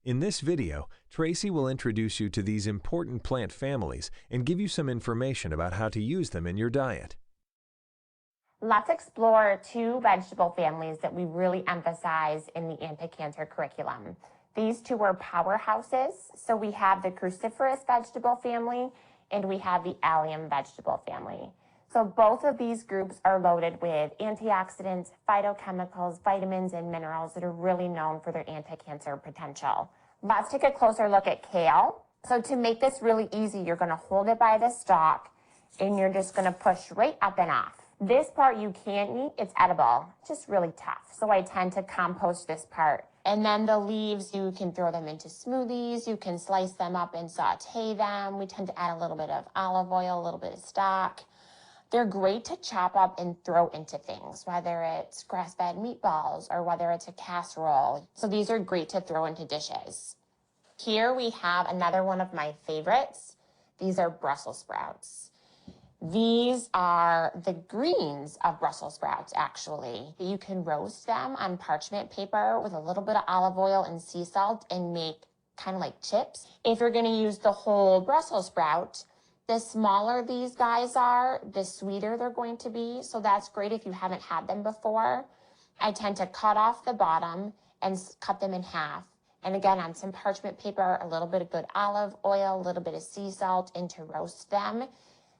In this video, Tracy will introduce you to these important plant families and give you some information about how to use them in your diet. Let's explore two vegetable families that we really emphasize in the anti-cancer curriculum. These two are powerhouses. So we have the Cruciferous vegetable family and we have the Allium vegetable family. So both of these groups are loaded with antioxidants, phytochemicals, vitamins, and minerals that are really known for their anti-cancer potential. Let's take a closer look at kale. So to make this really easy, you're going to hold it by the stalk and you're just going to push right up and off. This part you can't eat, it's edible, just really tough. So I tend to compost this part. And then the leaves, you can throw them into smoothies, you can slice them up and saute them. We tend to add a little bit of olive oil, a little bit of stock. They're great to chop up and throw into things, whether it's grass-fed meatballs or whether it's a casserole. So these are great to throw into dishes. Here we have another one of my favorites. These are Brussels sprouts. These are the greens of Brussels sprouts, actually. You can roast them on parchment paper with a little bit of olive oil and sea salt and make kind of like chips. If you're going to use the whole Brussels sprout, the smaller these guys are, the sweeter they're going to be. So that's great if you haven't had them before. I tend to cut off the bottom and cut them in half. And again, on some parchment paper, a little bit of good olive oil, a little bit of sea salt, and to roast them.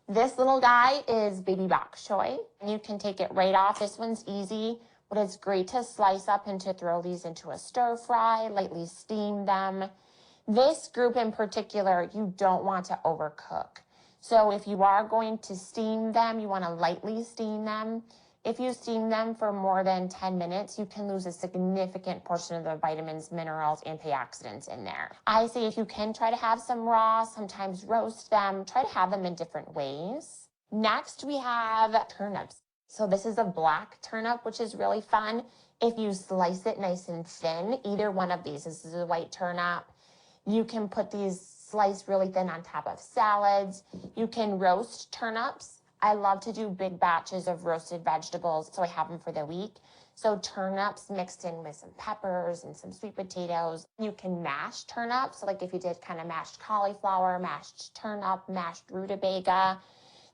This little guy is baby bok choy. You can take it right off. This one's easy, but it's great to slice up and to throw these into a stir fry, lightly steam them. This group in particular, you don't want to overcook. So if you are going to steam them, you want to lightly steam them. If you steam them for more than 10 minutes, you can lose a significant portion of the vitamins, minerals, antioxidants in there. I say if you can try to have some raw, sometimes roast them, try to have them in different ways. Next, we have turnips. So this is a black turnip, which is really fun. If you slice it nice and thin, either one of these, this is a white turnip, you can put these sliced really thin on top of salads. You can roast turnips. I love to do big batches of roasted vegetables, so I have them for the week. So turnips mixed in with some peppers and some sweet potatoes. You can mash turnips, so like if you did kind of mashed cauliflower, mashed turnip, mashed rutabaga.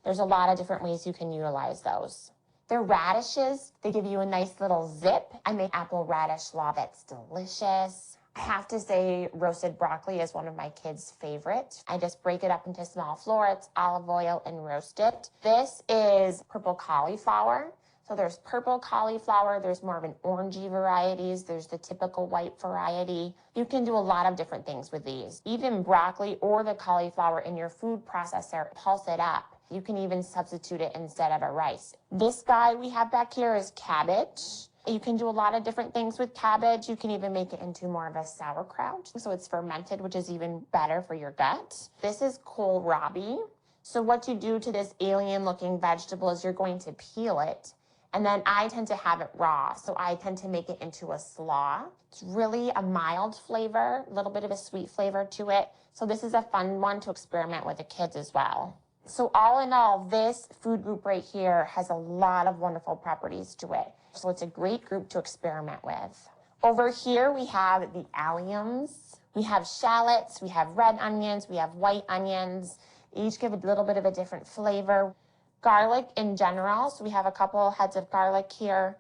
There's a lot of different ways you can utilize those. The radishes, they give you a nice little zip. I make apple radish slaw that's delicious. I have to say roasted broccoli is one of my kids' favorite. I just break it up into small florets, olive oil, and roast it. This is purple cauliflower. So there's purple cauliflower, there's more of an orangey varieties, there's the typical white variety. You can do a lot of different things with these. Even broccoli or the cauliflower in your food processor, pulse it up. You can even substitute it instead of a rice. This guy we have back here is cabbage. You can do a lot of different things with cabbage. You can even make it into more of a sauerkraut. So it's fermented, which is even better for your gut. This is kohlrabi. So what you do to this alien-looking vegetable is you're going to peel it. And then I tend to have it raw. So I tend to make it into a slaw. It's really a mild flavor, a little bit of a sweet flavor to it. So this is a fun one to experiment with the kids as well. So all in all, this food group right here has a lot of wonderful properties to it. So it's a great group to experiment with. Over here, we have the alliums. We have shallots, we have red onions, we have white onions. Each give a little bit of a different flavor. Garlic in general, so we have a couple heads of garlic here.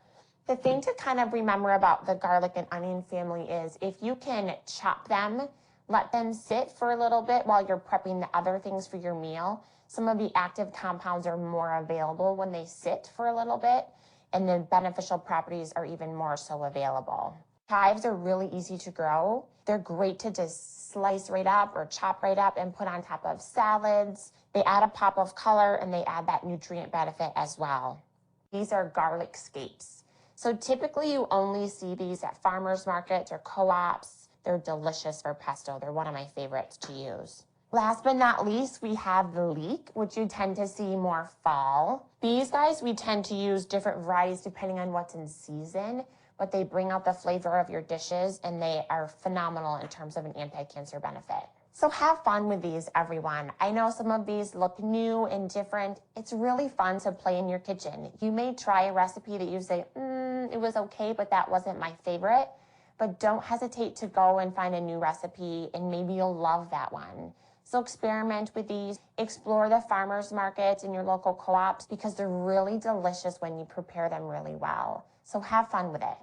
The thing to kind of remember about the garlic and onion family is if you can chop them, let them sit for a little bit while you're prepping the other things for your meal. Some of the active compounds are more available when they sit for a little bit, and the beneficial properties are even more so available. Chives are really easy to grow. They're great to just slice right up or chop right up and put on top of salads. They add a pop of color and they add that nutrient benefit as well. These are garlic scapes. So typically you only see these at farmers markets or co-ops. They're delicious for pesto. They're one of my favorites to use. Last but not least, we have the leek, which you tend to see more fall. These guys, we tend to use different varieties depending on what's in season, but they bring out the flavor of your dishes and they are phenomenal in terms of an anti-cancer benefit. So have fun with these, everyone. I know some of these look new and different. It's really fun to play in your kitchen. You may try a recipe that you say, it was okay, but that wasn't my favorite. but don't hesitate to go and find a new recipe, and maybe you'll love that one. So experiment with these, explore the farmers markets and your local co-ops because they're really delicious when you prepare them really well. So have fun with it.